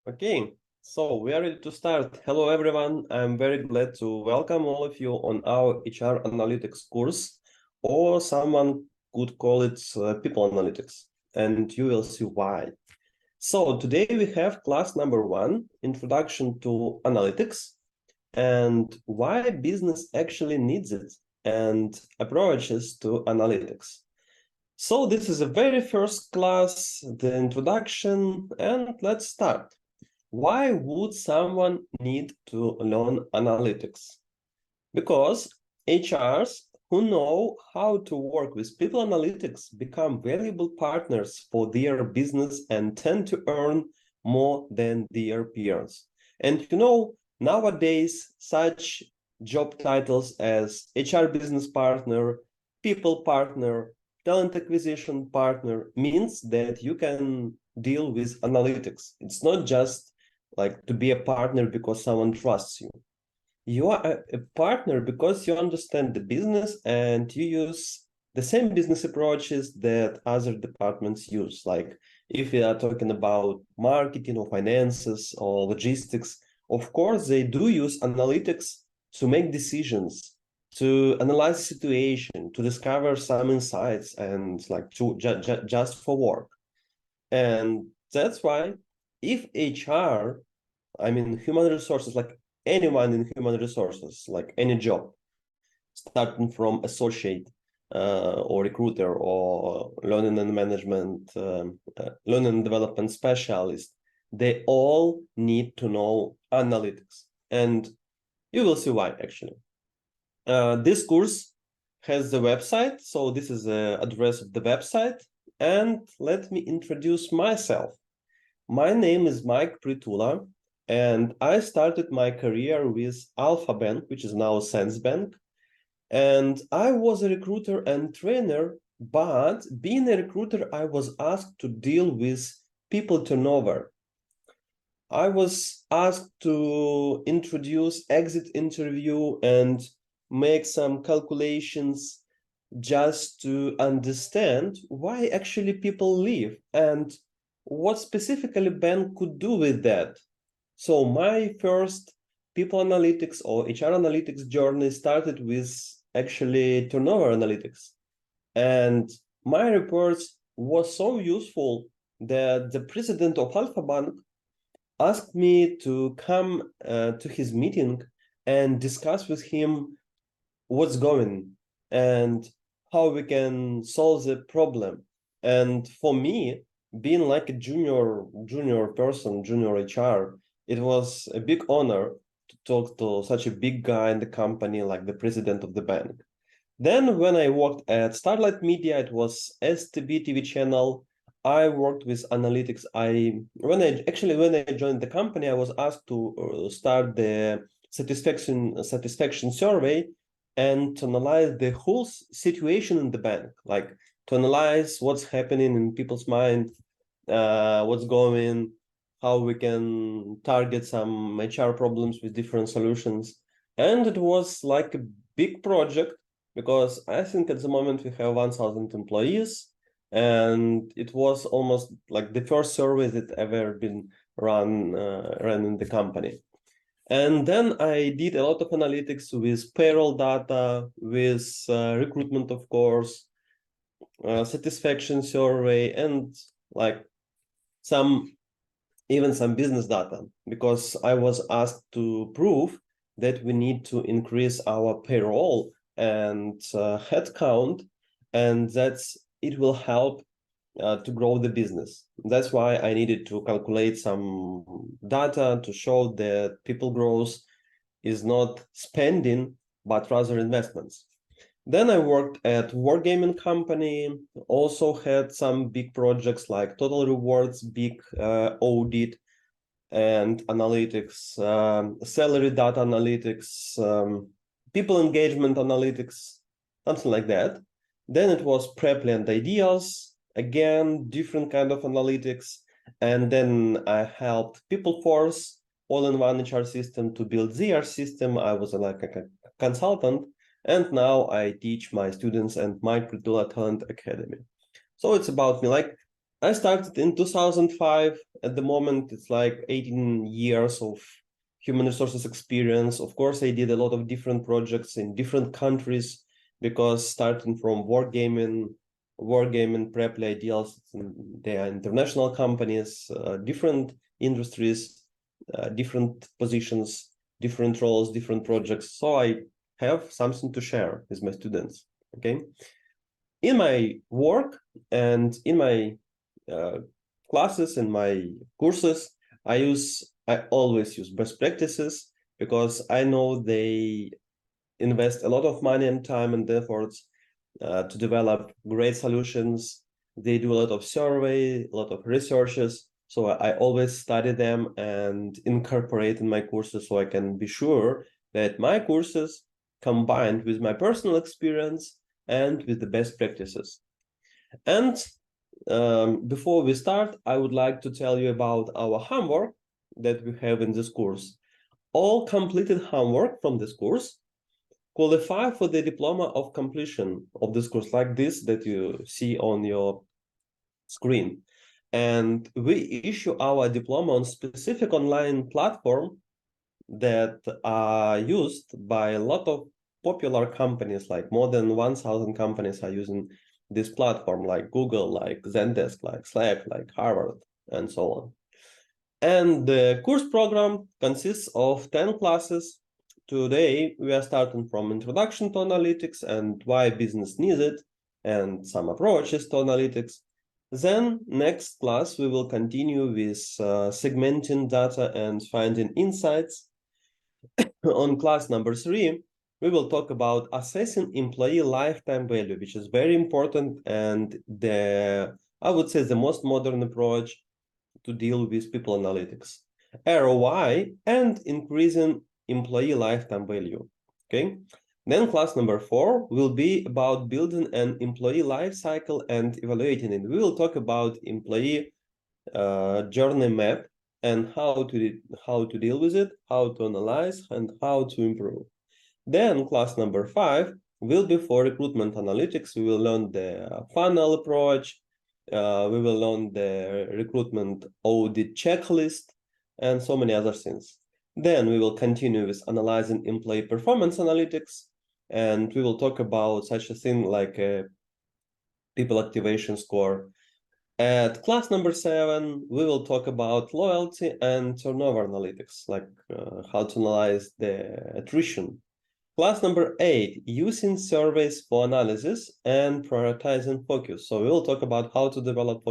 Okay, so we are ready to start. Hello, everyone. I'm very glad to welcome all of you on our HR Analytics course, or someone could call it People Analytics, and you will see why. So today we have class number 1, Introduction to Analytics, and why business actually needs it, and approaches to analytics. So this is the very first class, the introduction, and let's start. Why would someone need to learn analytics? Because HRs who know how to work with people analytics become valuable partners for their business and tend to earn more than their peers. And nowadays, such job titles as HR business partner, people partner, talent acquisition partner means that you can deal with analytics. It's not just like to be a partner because someone trusts you. You are a partner because you understand the business and you use the same business approaches that other departments use. Like if we are talking about marketing or finances or logistics, of course, they do use analytics to make decisions, to analyze the situation, to discover some insights, and like to just for work. And that's why if HR, I mean, human resources, like anyone in human resources, like any job, starting from associate or recruiter or learning and management, learning and development specialist, they all need to know analytics. And you will see why, actually. This course has the website. So this is the address of the website. And let me introduce myself. My name is Mike Pritula, and I started my career with Alpha Bank, which is now Sense Bank. And I was a recruiter and trainer, but being a recruiter, I was asked to deal with people turnover. I was asked to introduce exit interview and make some calculations just to understand why actually people leave and what specifically bank could do with that. So my first people analytics or HR analytics journey started with actually turnover analytics. And my reports was so useful that the president of Alpha Bank asked me to come to his meeting and discuss with him what's going and how we can solve the problem. And for me, being like a junior person, junior HR, it was a big honor to talk to such a big guy in the company like the president of the bank. Then when I worked at Starlight Media, it was STB TV channel. I worked with analytics. When I joined the company, I was asked to start the satisfaction survey and to analyze the whole situation in the bank, like to analyze what's happening in people's mind, what's going, how we can target some HR problems with different solutions. And it was like a big project because I think at the moment we have 1,000 employees, and it was almost like the first survey that ever been run in the company. And then I did a lot of analytics with payroll data, with recruitment, of course, satisfaction survey, and like even some business data, because I was asked to prove that we need to increase our payroll and headcount, and it will help to grow the business. That's why I needed to calculate some data to show that people growth is not spending, but rather investments. Then I worked at wargaming company, also had some big projects like Total Rewards, big audit and analytics, salary data analytics, people engagement analytics, something like that. Then it was Preply and Ideals, again, different kind of analytics. And then I helped PeopleForce, all-in-one HR system, to build their system. I was like a consultant. And now I teach my students and my Pritula Talent Academy. So it's about me. Like I started in 2005. At the moment, it's like 18 years of human resources experience. Of course, I did a lot of different projects in different countries because starting from wargaming, Preply Ideals, they are international companies, different industries, different positions, different roles, different projects. So I have something to share with my students. Okay. In my work and in my classes, in my courses, I always use best practices because I know they invest a lot of money and time and efforts to develop great solutions. They do a lot of survey, a lot of researches. So I always study them and incorporate in my courses so I can be sure that my courses combined with my personal experience and with the best practices. And before we start, I would like to tell you about our homework that we have in this course. All completed homework from this course qualify for the diploma of completion of this course, like this that you see on your screen. And we issue our diploma on specific online platform that are used by a lot of popular companies, like more than 1,000 companies are using this platform, like Google, like Zendesk, like Slack, like Harvard, and so on. And the course program consists of 10 classes. Today, we are starting from Introduction to Analytics and why business needs it, and some approaches to analytics. Then, next class, we will continue with segmenting data and finding insights. On class number 3, we will talk about assessing employee lifetime value, which is very important and I would say the most modern approach to deal with people analytics. ROI and increasing employee lifetime value. Okay. Then class number 4 will be about building an employee life cycle and evaluating it. We will talk about employee journey map and how to deal with it, how to analyze, and how to improve. Then class number 5 will be for recruitment analytics. We will learn the funnel approach. We will learn the recruitment audit checklist and so many other things. Then we will continue with analyzing employee performance analytics, and we will talk about such a thing like a people activation score. At class number 7, we will talk about loyalty and turnover analytics, like how to analyze the attrition. Class number 8, using surveys for analysis and prioritizing focus. So we will talk about how to develop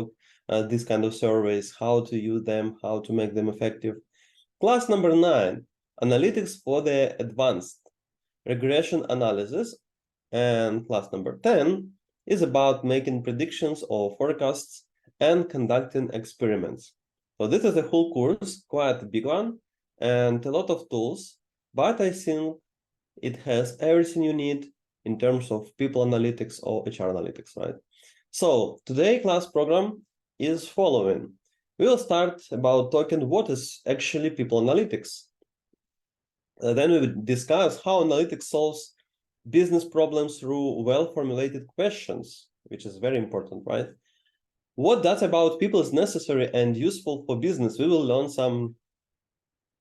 these kind of surveys, how to use them, how to make them effective. Class number 9, analytics for the advanced regression analysis. And class number 10 is about making predictions or forecasts and conducting experiments. So this is a whole course, quite a big one, and a lot of tools, but I think it has everything you need in terms of people analytics or HR analytics, right? So today class program is following. We will start about talking what is actually people analytics. Then we will discuss how analytics solves business problems through well-formulated questions, which is very important, right? What data about people is necessary and useful for business? We will learn some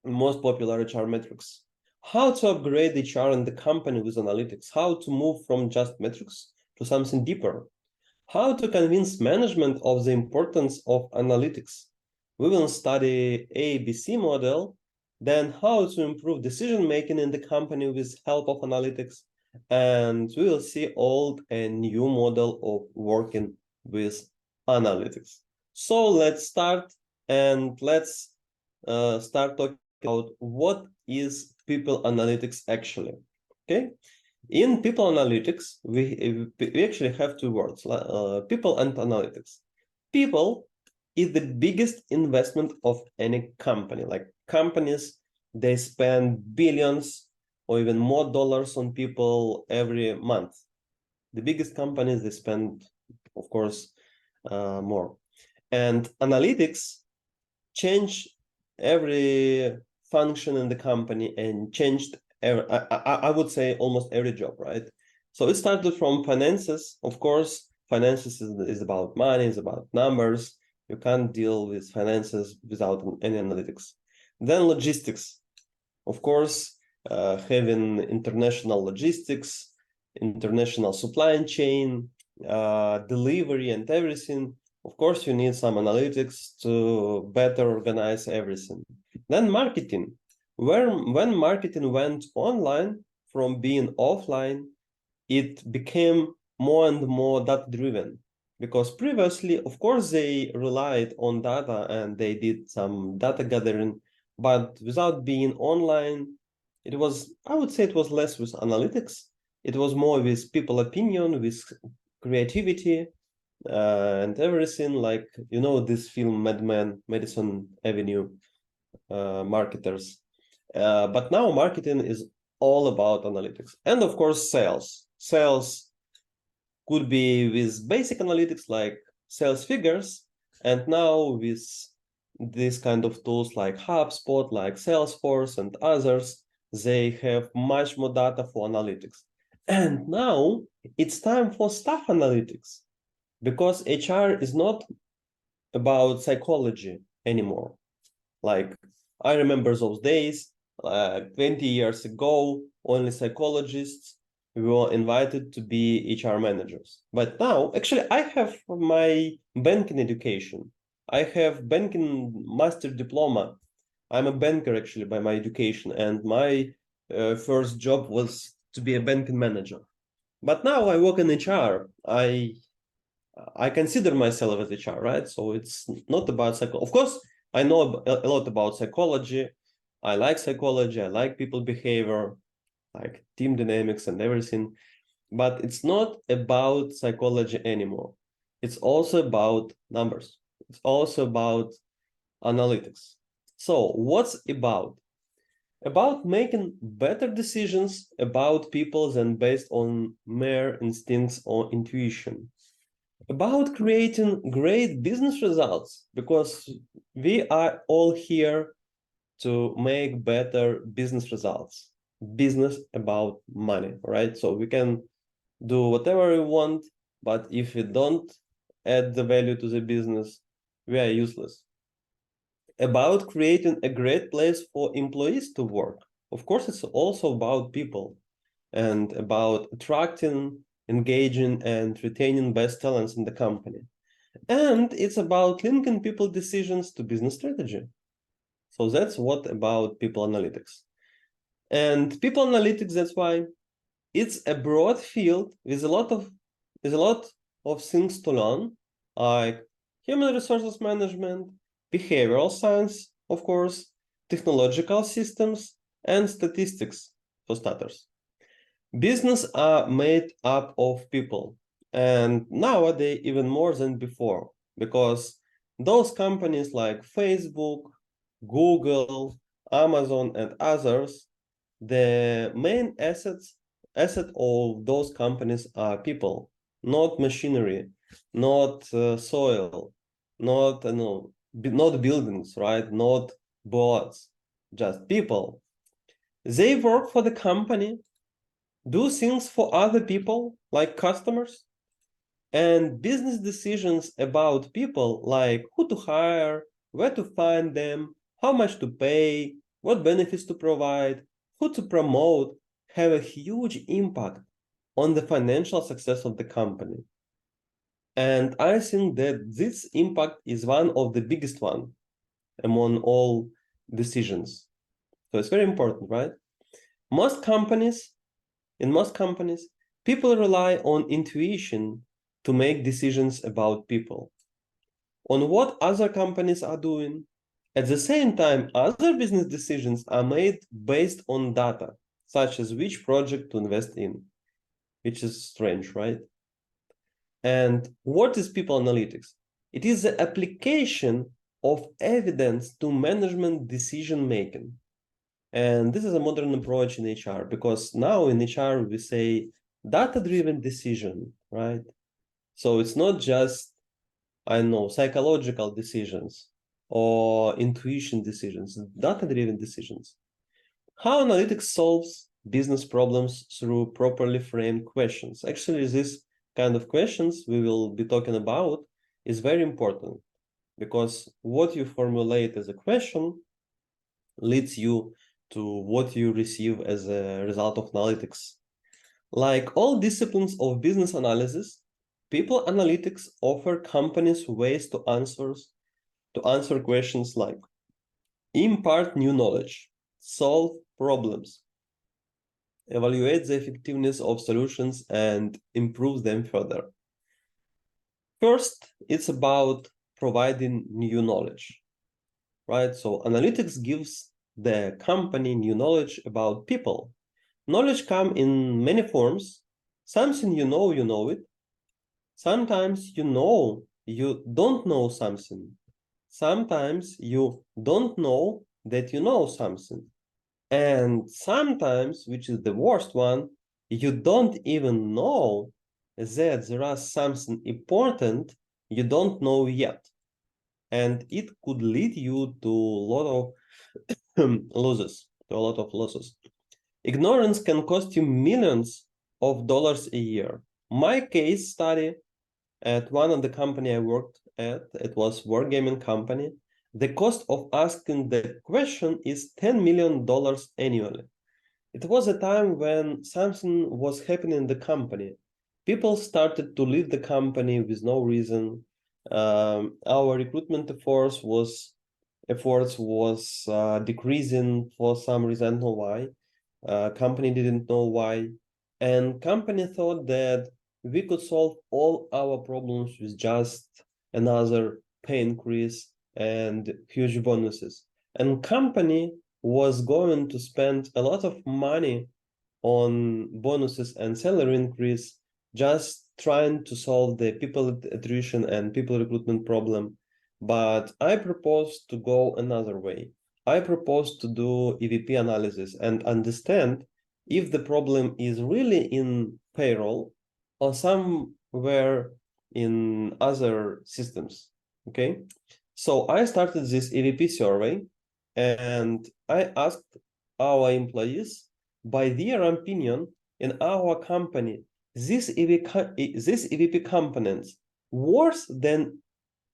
most popular HR metrics. How to upgrade HR in the company with analytics? How to move from just metrics to something deeper? How to convince management of the importance of analytics? We will study ABC model, then how to improve decision-making in the company with help of analytics, and we will see old and new model of working with analytics. So let's start, and let's start talking about what is people analytics actually. Okay, in people analytics, we actually have two words, people and analytics. People is the biggest investment of any company. Like companies, they spend billions or even more dollars on people every month. The biggest companies, they spend, of course, more. And analytics change every function in the company and changed, I would say, almost every job, right? So it started from finances, of course. finances is about money, is about numbers. You can't deal with finances without any analytics. Then logistics. Of course, having international logistics, international supply chain, delivery and everything, of course, you need some analytics to better organize everything. Then marketing. When marketing went online from being offline, it became more and more data-driven. Because previously, of course, they relied on data and they did some data gathering, but without being online, it was, I would say it was less with analytics. It was more with people opinion, with creativity, and everything, like, you know, this film Mad Men, Madison Avenue, marketers. But now marketing is all about analytics. And of course, sales. Sales could be with basic analytics like sales figures, and now with this kind of tools like HubSpot, like Salesforce and others, they have much more data for analytics. And now it's time for staff analytics, because HR is not about psychology anymore. Like, I remember those days, 20 years ago, only psychologists were invited to be HR managers. But now, actually, I have my banking education. I have banking master diploma. I'm a banker, actually, by my education, and my first job was to be a banking manager. But now I work in HR. I consider myself as HR, right? So it's not about psychology. Of course, I know a lot about psychology. I like people behavior, like team dynamics and everything. But it's not about psychology anymore. It's also about numbers. It's also about analytics. So what's about? About making better decisions about people than based on mere instincts or intuition. About creating great business results, because we are all here to make better business results. Business about money, right? So we can do whatever we want, but if we don't add the value to the business, we are useless. About creating a great place for employees to work. Of course, it's also about people and about attracting, engaging, and retaining best talents in the company. And it's about linking people decisions to business strategy. So that's what about people analytics. And people analytics, that's why it's a broad field with a lot of things to learn, like human resources management, behavioral science, of course, technological systems, and statistics, for starters. Business are made up of people, and nowadays even more than before, because those companies like Facebook, Google, Amazon, and others, the main asset of those companies are people, not machinery, not soil, not not buildings, right? Not boards, just people. They work for the company, do things for other people like customers, and business decisions about people like who to hire, where to find them, how much to pay, what benefits to provide, who to promote, have a huge impact on the financial success of the company. And I think that this impact is one of the biggest one among all decisions. So it's very important, right? In most companies, people rely on intuition to make decisions about people, on what other companies are doing. At the same time, other business decisions are made based on data, such as which project to invest in, which is strange, right? And what is people analytics? It is the application of evidence to management decision making. And this is a modern approach in HR, because now in HR we say data-driven decision, right? So it's not just, I don't know, psychological decisions or intuition decisions, data-driven decisions. How analytics solves business problems through properly framed questions. Actually, this kind of questions we will be talking about is very important, because what you formulate as a question leads you to what you receive as a result of analytics. Like all disciplines of business analysis, people analytics offer companies ways to answer questions like impart new knowledge, solve problems, evaluate the effectiveness of solutions, and improve them further. First, it's about providing new knowledge, right? So analytics gives the company new knowledge about people. Knowledge comes in many forms. Something you know it. Sometimes you don't know something. Sometimes you don't know that you know something. And sometimes, which is the worst one, you don't even know that there is something important you don't know yet. And it could lead you to a lot of losses. Ignorance can cost you millions of dollars a year. My case study at one of the company I worked at, it was wargaming company. The cost of asking the question is $10 million annually. It was a time when something was happening in the company. People started to leave the company with no reason. Our recruitment efforts was decreasing for some reason. I don't know why. Company didn't know why, and company thought that we could solve all our problems with just another pay increase and huge bonuses. And company was going to spend a lot of money on bonuses and salary increase, just trying to solve the people attrition and people recruitment problem. But I propose to go another way. I propose to do EVP analysis and understand if the problem is really in payroll or somewhere in other systems. Okay, so I started this EVP survey and I asked our employees, by their opinion, in our company, this EVP components worse than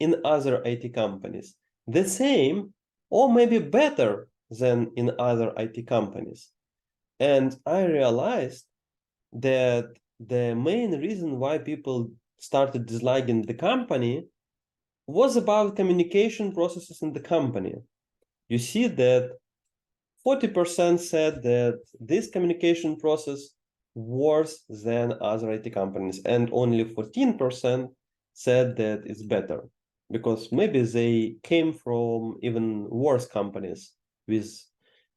in other IT companies, the same or maybe better than in other IT companies. And I realized that the main reason why people started disliking the company was about communication processes in the company. You see that 40% said that this communication process worse than other IT companies, and only 14% said that it's better, because maybe they came from even worse companies with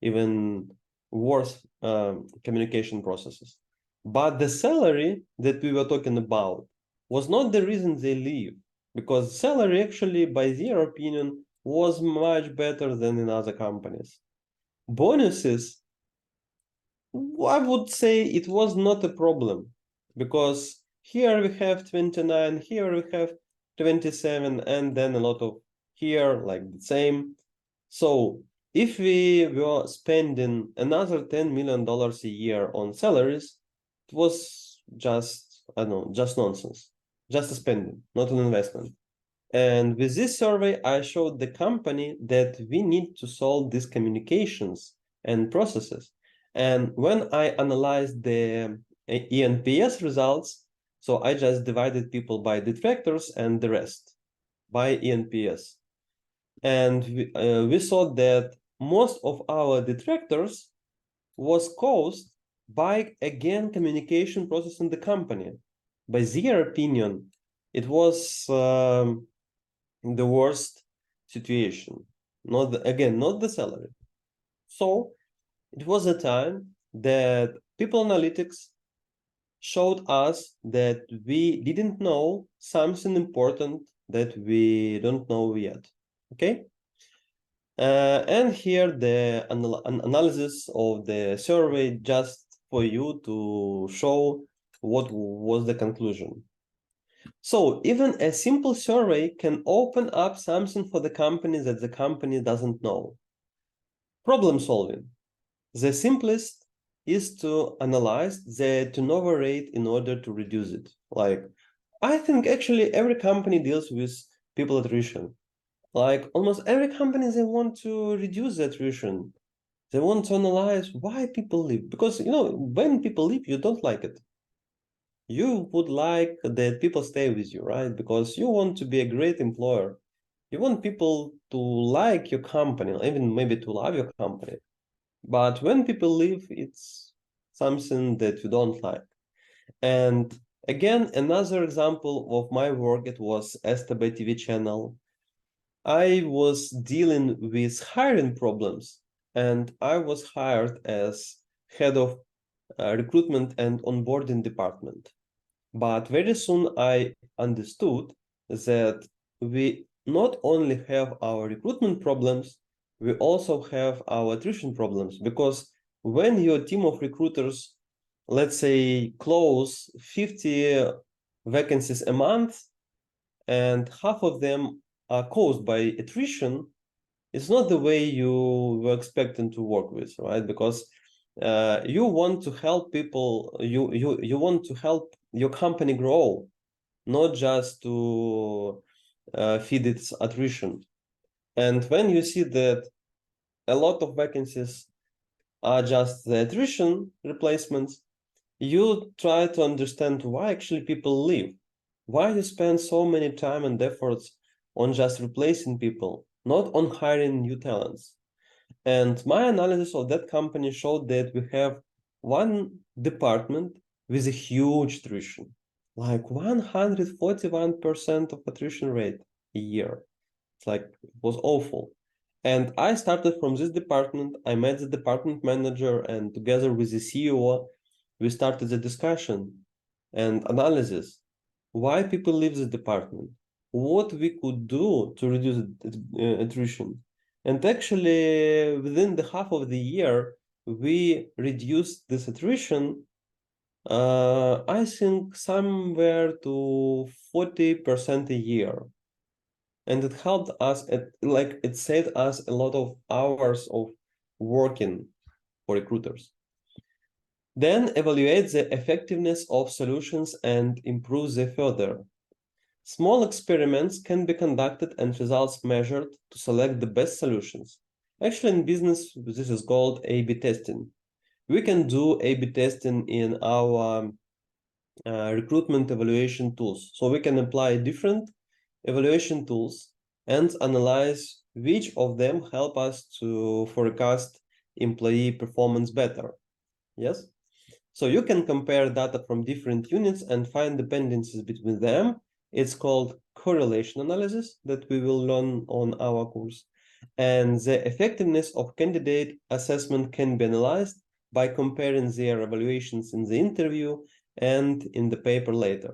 even worse communication processes. But the salary that we were talking about was not the reason they leave, because salary actually, by their opinion, was much better than in other companies. Bonuses, I would say it was not a problem, because here we have 29, here we have 27, and then a lot of here, like the same. So if we were spending another $10 million a year on salaries, it was just, I don't know, just nonsense, just a spending, not an investment. And with this survey, I showed the company that we need to solve these communications and processes. And when I analyzed the ENPS results, so I just divided people by detractors and the rest by ENPS. And we saw that most of our detractors was caused by, again, communication process in the company. By their opinion, it was the worst situation, not the salary. So it was a time that people analytics showed us that we didn't know something important that we don't know yet. Okay, and here the analysis of the survey, just for you to show what was the conclusion. So even a simple survey can open up something for the company that the company doesn't know. Problem solving. The simplest is to analyze the turnover rate in order to reduce it. Like I think actually every company deals with people attrition. Like almost every company, they want to reduce the attrition. They want to analyze why people leave. Because, when people leave, you don't like it. You would like that people stay with you, right? Because you want to be a great employer. You want people to like your company, even maybe to love your company. But when people leave, it's something that you don't like. And again, another example of my work, it was STB TV channel. I was dealing with hiring problems, and I was hired as head of recruitment and onboarding department. But very soon I understood that we not only have our recruitment problems, we also have our attrition problems. Because when your team of recruiters, let's say, close 50 vacancies a month, and half of them are caused by attrition, it's not the way you were expecting to work with, right? Because you want to help people, you want to help your company grow, not just to feed its attrition. And when you see that a lot of vacancies are just the attrition replacements, you try to understand why actually people leave, why you spend so many time and efforts on just replacing people, not on hiring new talents. And my analysis of that company showed that we have one department with a huge attrition, like 141% of attrition rate a year. It's like, it was awful. And I started from this department. I met the department manager, and together with the CEO, we started the discussion and analysis. Why people leave the department? What we could do to reduce attrition? And actually, within the half of the year, we reduced this attrition, I think somewhere to 40% a year. And it helped us, it saved us a lot of hours of working for recruiters. Then evaluate the effectiveness of solutions and improve them further. Small experiments can be conducted and results measured to select the best solutions. Actually, in business, this is called A/B testing. We can do A/B testing in our recruitment evaluation tools. So we can apply different evaluation tools and analyze which of them help us to forecast employee performance better. Yes? So you can compare data from different units and find dependencies between them. It's called correlation analysis that we will learn on our course. And the effectiveness of candidate assessment can be analyzed by comparing their evaluations in the interview and in the paper later.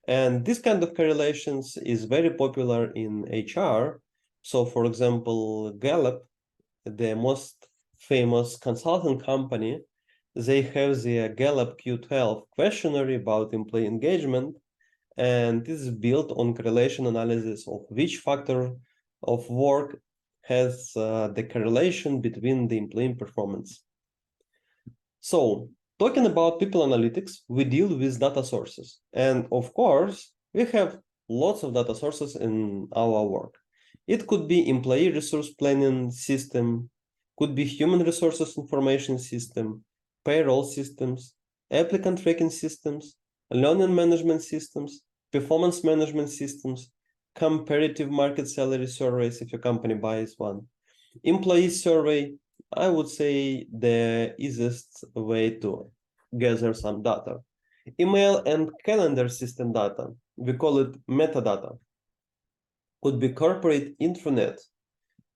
And this kind of correlations is very popular in HR. So for example, Gallup, the most famous consulting company, they have the Gallup Q12 questionnaire about employee engagement, and this is built on correlation analysis of which factor of work has the correlation between the employee performance. So, talking about people analytics, we deal with data sources. And of course, we have lots of data sources in our work. It could be employee resource planning system, could be human resources information system, payroll systems, applicant tracking systems, learning management systems, performance management systems, comparative market salary surveys if your company buys one, employee survey. I would say the easiest way to gather some data. Email and calendar system data, we call it metadata, could be corporate intranet,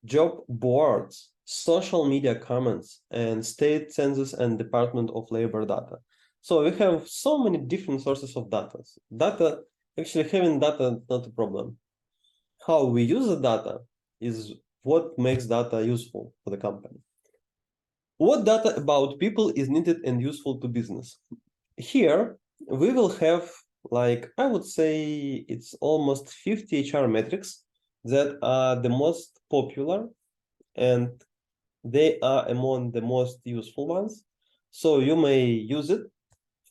job boards, social media comments, and state census and Department of Labor data. So we have so many different sources of data. Actually having data is not a problem. How we use the data is what makes data useful for the company. What data about people is needed and useful to business? Here, we will have, like, I would say it's almost 50 HR metrics that are the most popular, and they are among the most useful ones. So you may use it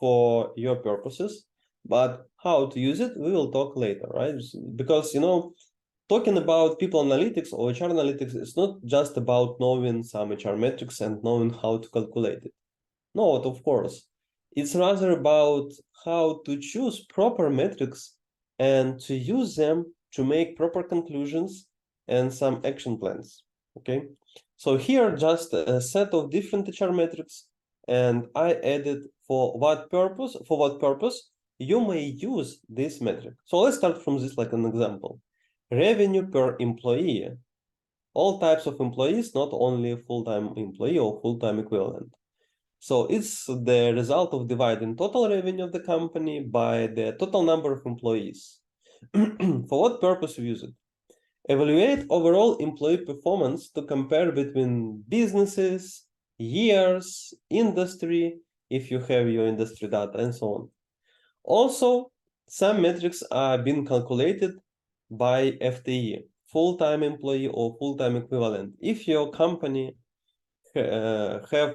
for your purposes. But how to use it, we will talk later, right? Because, talking about people analytics or HR analytics is not just about knowing some HR metrics and knowing how to calculate it. No, of course. It's rather about how to choose proper metrics and to use them to make proper conclusions and some action plans. Okay. So here just a set of different HR metrics, and I added for what purpose, you may use this metric. So let's start from this like an example. Revenue per employee. All types of employees, not only full-time employee or full-time equivalent. So it's the result of dividing total revenue of the company by the total number of employees. For what purpose we use it? Evaluate overall employee performance to compare between businesses, years, industry, if you have your industry data, and so on. Also, some metrics are being calculated by FTE, full-time employee or full-time equivalent. If your company have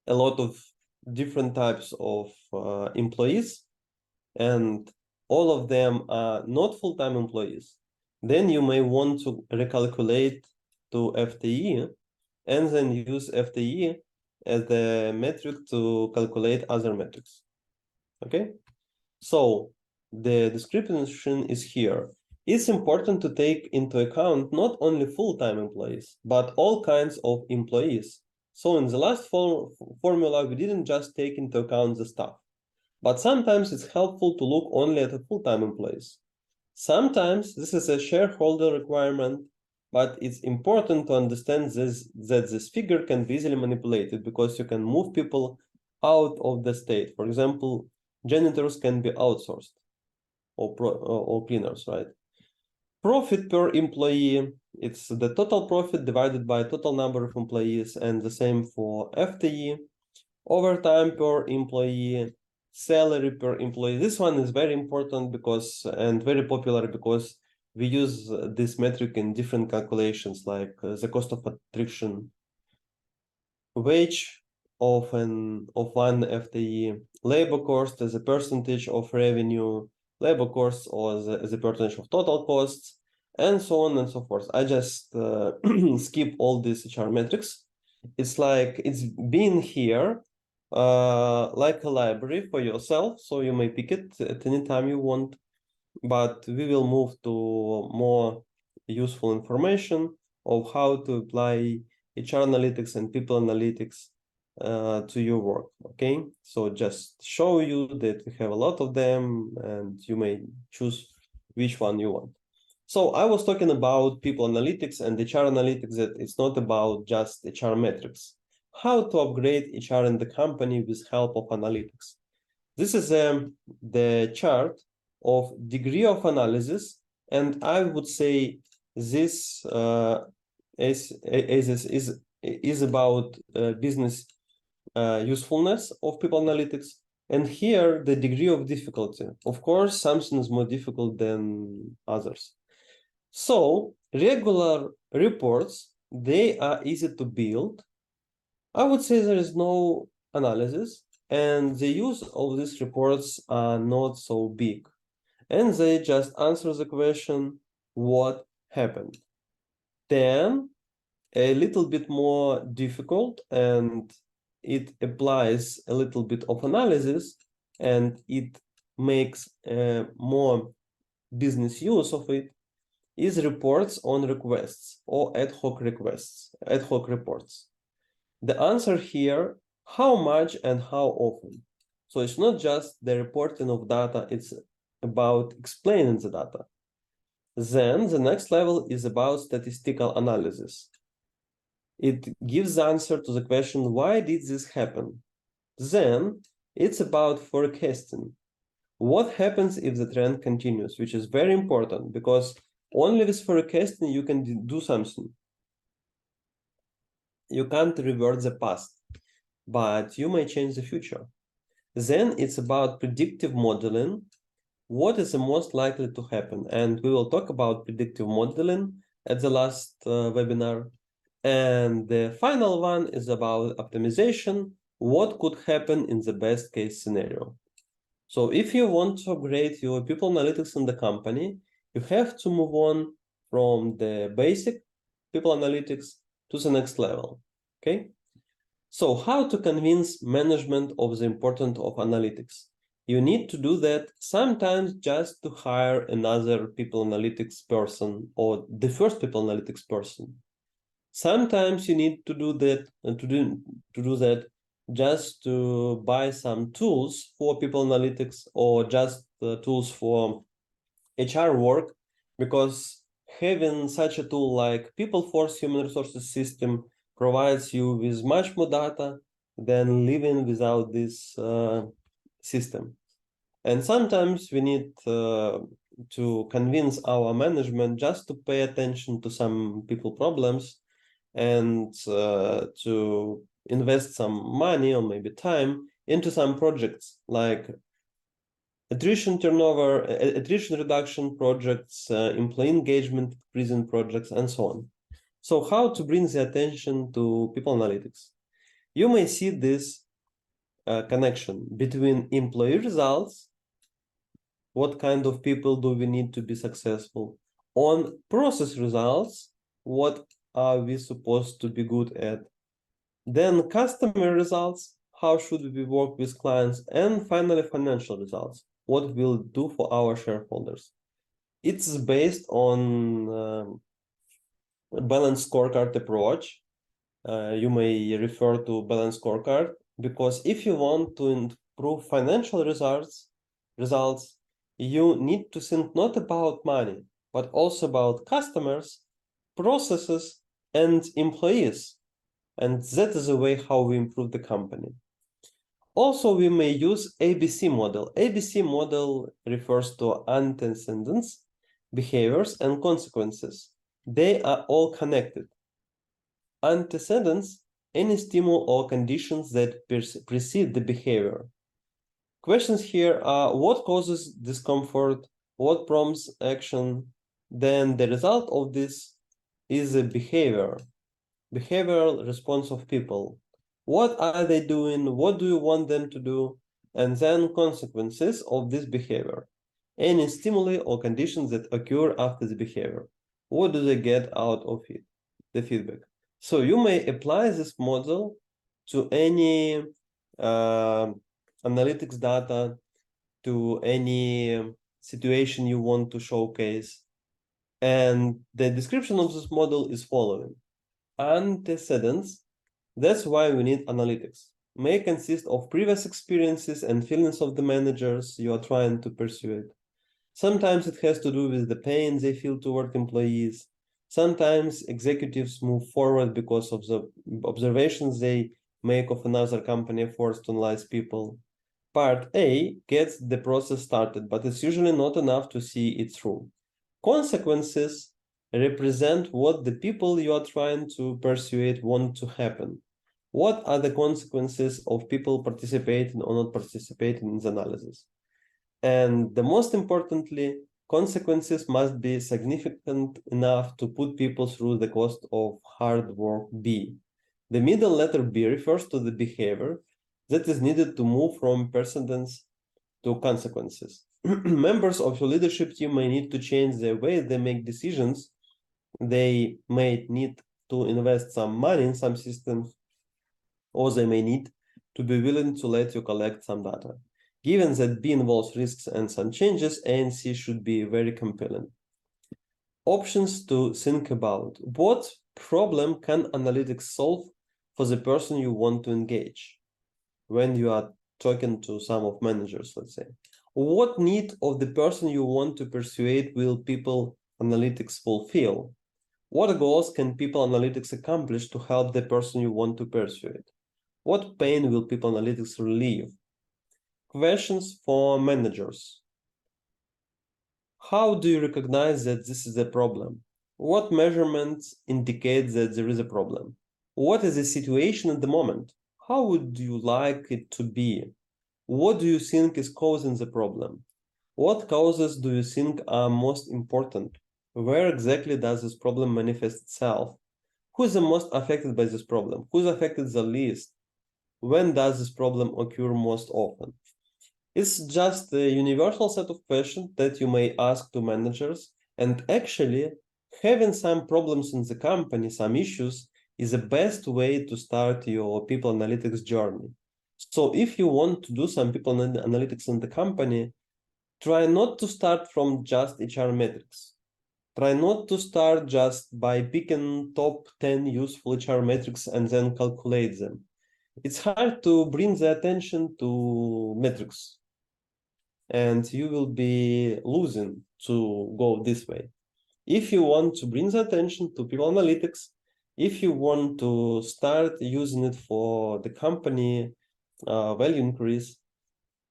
a lot of different types of employees, and all of them are not full-time employees, then you may want to recalculate to FTE and then use FTE as the metric to calculate other metrics. Okay, so the description is here. It's important to take into account not only full-time employees, but all kinds of employees. So in the last formula, we didn't just take into account the staff, but sometimes it's helpful to look only at the full-time employees. Sometimes this is a shareholder requirement, but it's important to understand that this figure can be easily manipulated because you can move people out of the state. For example, janitors can be outsourced or cleaners, right? Profit per employee, it's the total profit divided by total number of employees, and the same for FTE. Overtime per employee, salary per employee. This one is very important and very popular because we use this metric in different calculations, like the cost of attrition, wage of one FTE, labor cost as a percentage of revenue, labor costs or as a percentage of total costs, and so on and so forth. I just skip all these HR metrics. It's like it's been here like a library for yourself, so you may pick it at any time you want, but we will move to more useful information of how to apply HR analytics and people analytics to your work. Okay, so just show you that we have a lot of them and you may choose which one you want. So I was talking about people analytics and HR analytics, that it's not about just HR metrics. How to upgrade HR in the company with help of analytics. This is the chart of degree of analysis, and I would say this is about business usefulness of people analytics, and here the degree of difficulty. Of course, something is more difficult than others. So regular reports, they are easy to build. I would say there is no analysis, and the use of these reports are not so big, and they just answer the question, what happened? Then a little bit more difficult, and it applies a little bit of analysis, and it makes more business use of it, is reports on requests or ad hoc reports. The answer here, how much and how often. So it's not just the reporting of data, it's about explaining the data. Then the next level is about statistical analysis. It gives the answer to the question, why did this happen? Then it's about forecasting. What happens if the trend continues, which is very important because only with forecasting you can do something. You can't revert the past, but you may change the future. Then it's about predictive modeling. What is the most likely to happen? And we will talk about predictive modeling at the last webinar. And the final one is about optimization. What could happen in the best case scenario? So if you want to upgrade your people analytics in the company, you have to move on from the basic people analytics to the next level. Okay. So how to convince management of the importance of analytics? You need to do that sometimes just to hire another people analytics person or the first people analytics person. Sometimes you need to do that just to buy some tools for people analytics or just tools for HR work, because having such a tool like People Force Human Resources System provides you with much more data than living without this system. And sometimes we need to convince our management just to pay attention to some people problems and to invest some money or maybe time into some projects like attrition turnover, attrition reduction projects, employee engagement increasing projects, and so on. So how to bring the attention to people analytics? You may see this connection between employee results, what kind of people do we need to be successful, on process results, what are we supposed to be good at, then customer results, how should we work with clients, and finally financial results, what we'll do for our shareholders. It's based on a balanced scorecard approach. You may refer to balanced scorecard, because if you want to improve financial results, you need to think not about money, but also about customers, processes, and employees. And that is the way how we improve the company. Also, we may use ABC model. ABC model refers to antecedents, behaviors, and consequences. They are all connected. Antecedents, any stimuli or conditions that precede the behavior. Questions here are what causes discomfort, what prompts action, then the result of this is a behavioral response of people. What are they doing? What do you want them to do? And then consequences of this behavior. Any stimuli or conditions that occur after the behavior. What do they get out of it? The feedback. So you may apply this model to any analytics data, to any situation you want to showcase. And the description of this model is following. Antecedents, that's why we need analytics, may consist of previous experiences and feelings of the managers you are trying to persuade. Sometimes it has to do with the pain they feel toward employees. Sometimes executives move forward because of the observations they make of another company forced to analyze people. Part A gets the process started, but it's usually not enough to see it through. Consequences represent what the people you are trying to persuade want to happen. What are the consequences of people participating or not participating in the analysis? And the most importantly, consequences must be significant enough to put people through the cost of hard work B. The middle letter B refers to the behavior that is needed to move from precedents to consequences. Members of your leadership team may need to change the way they make decisions. They may need to invest some money in some systems, or they may need to be willing to let you collect some data. Given that B involves risks and some changes, ANC should be very compelling. Options to think about. What problem can analytics solve for the person you want to engage when you are talking to some of managers, let's say? What need of the person you want to persuade will people analytics fulfill? What goals can people analytics accomplish to help the person you want to persuade? What pain will people analytics relieve? Questions for managers. How do you recognize that this is a problem? What measurements indicate that there is a problem? What is the situation at the moment? How would you like it to be? What do you think is causing the problem? What causes do you think are most important? Where exactly does this problem manifest itself? Who is the most affected by this problem? Who's affected the least? When does this problem occur most often? It's just a universal set of questions that you may ask to managers, and actually having some problems in the company, some issues, is the best way to start your people analytics journey. So if you want to do some people analytics in the company, try not to start from just HR metrics. Try not to start just by picking top 10 useful HR metrics and then calculate them. It's hard to bring the attention to metrics, and you will be losing to go this way. If you want to bring the attention to people analytics, if you want to start using it for the company value increase,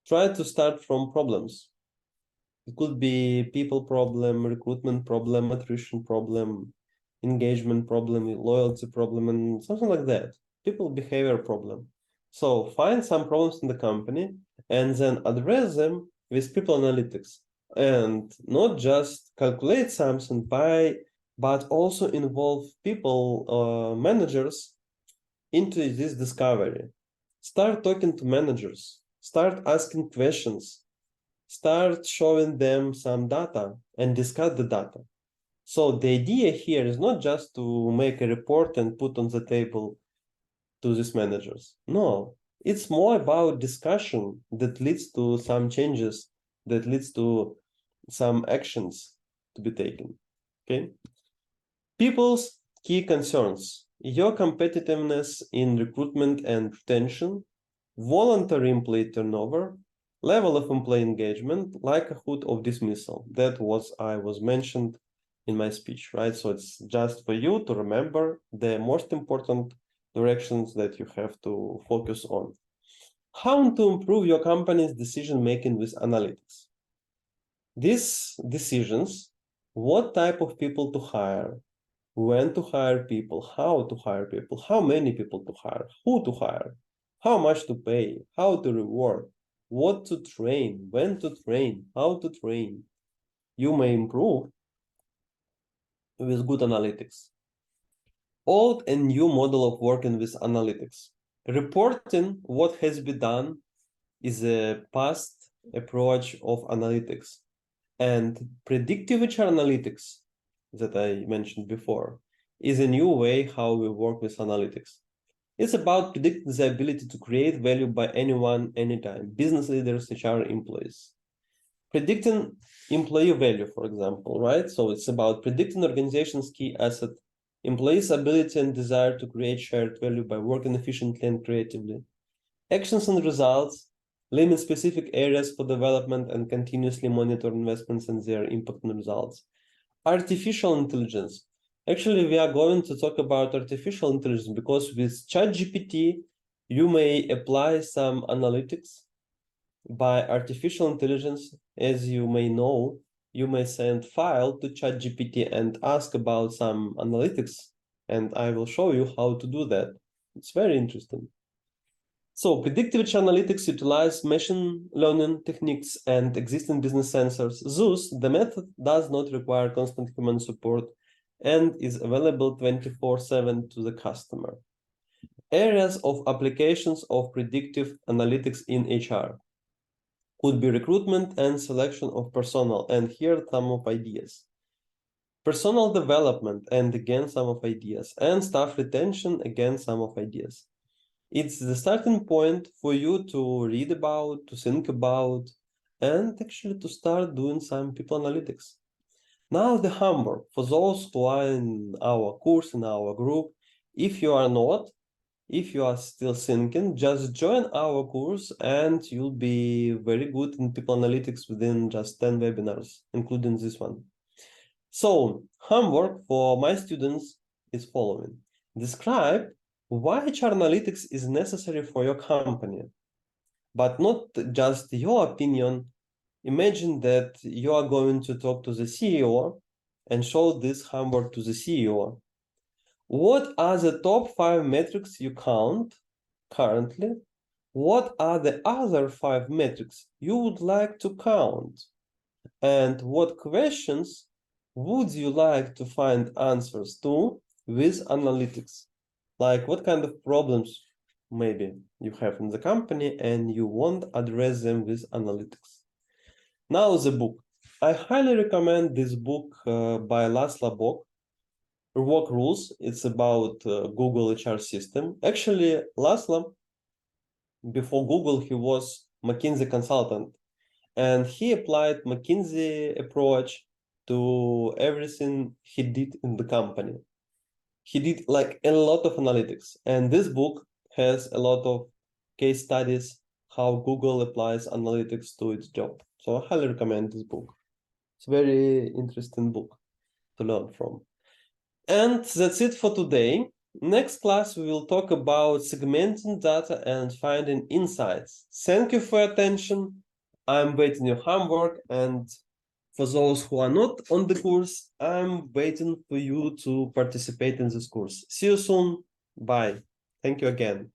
try to start from problems. It could be people problem, recruitment problem, attrition problem, engagement problem, loyalty problem, and something like that. People behavior problem. So find some problems in the company and then address them with people analytics, and not just calculate something but also involve people managers into this discovery. Start talking to managers, start asking questions, start showing them some data and discuss the data. So the idea here is not just to make a report and put on the table to these managers. No, it's more about discussion that leads to some changes, that leads to some actions to be taken. Okay. People's key concerns: your competitiveness in recruitment and retention, voluntary employee turnover, level of employee engagement, likelihood of dismissal. That I was mentioned in my speech, right? So it's just for you to remember the most important directions that you have to focus on. How to improve your company's decision-making with analytics. These decisions: what type of people to hire, when to hire people, how to hire people, how many people to hire, who to hire, how much to pay, how to reward, what to train, when to train, how to train. You may improve with good analytics. Old and new model of working with analytics. Reporting what has been done is a past approach of analytics. And predictive HR analytics that I mentioned before is a new way how we work with analytics. It's about predicting the ability to create value by anyone, anytime, business leaders, HR employees. Predicting employee value, for example, right? So it's about predicting organization's key asset, employees' ability and desire to create shared value by working efficiently and creatively. Actions and results: limit specific areas for development and continuously monitor investments and their impact on results. Artificial intelligence. Actually, we are going to talk about artificial intelligence because with ChatGPT, you may apply some analytics by artificial intelligence. As you may know, you may send file to ChatGPT and ask about some analytics, and I will show you how to do that. It's very interesting. So predictive HR analytics utilize machine learning techniques and existing business sensors. Thus, the method does not require constant human support and is available 24/7 to the customer. Areas of applications of predictive analytics in HR could be recruitment and selection of personnel, and here are some of ideas. Personal development, and again some of ideas, and staff retention, again some of ideas. It's the starting point for you to read about, to think about, and actually to start doing some people analytics. Now the homework for those who are in our course, in our group. If you are not, if you are still thinking, just join our course and you'll be very good in people analytics within just 10 webinars, including this one. So homework for my students is following. Describe why HR analytics is necessary for your company, but not just your opinion. Imagine that you are going to talk to the CEO and show this homework to the CEO. What are the top 5 metrics you count currently? What are the other 5 metrics you would like to count? And what questions would you like to find answers to with analytics? Like what kind of problems maybe you have in the company and you won't address them with analytics. Now the book. I highly recommend this book by Laszlo Bock, Work Rules. It's about Google HR system. Actually, Laszlo, before Google, he was McKinsey consultant, and he applied McKinsey approach to everything he did in the company. He did like a lot of analytics, and this book has a lot of case studies how Google applies analytics to its job. So I highly recommend this book. It's a very interesting book to learn from. And that's it for today. Next class, we will talk about segmenting data and finding insights. Thank you for your attention. I'm waiting your homework, and for those who are not on the course, I'm waiting for you to participate in this course. See you soon. Bye. Thank you again.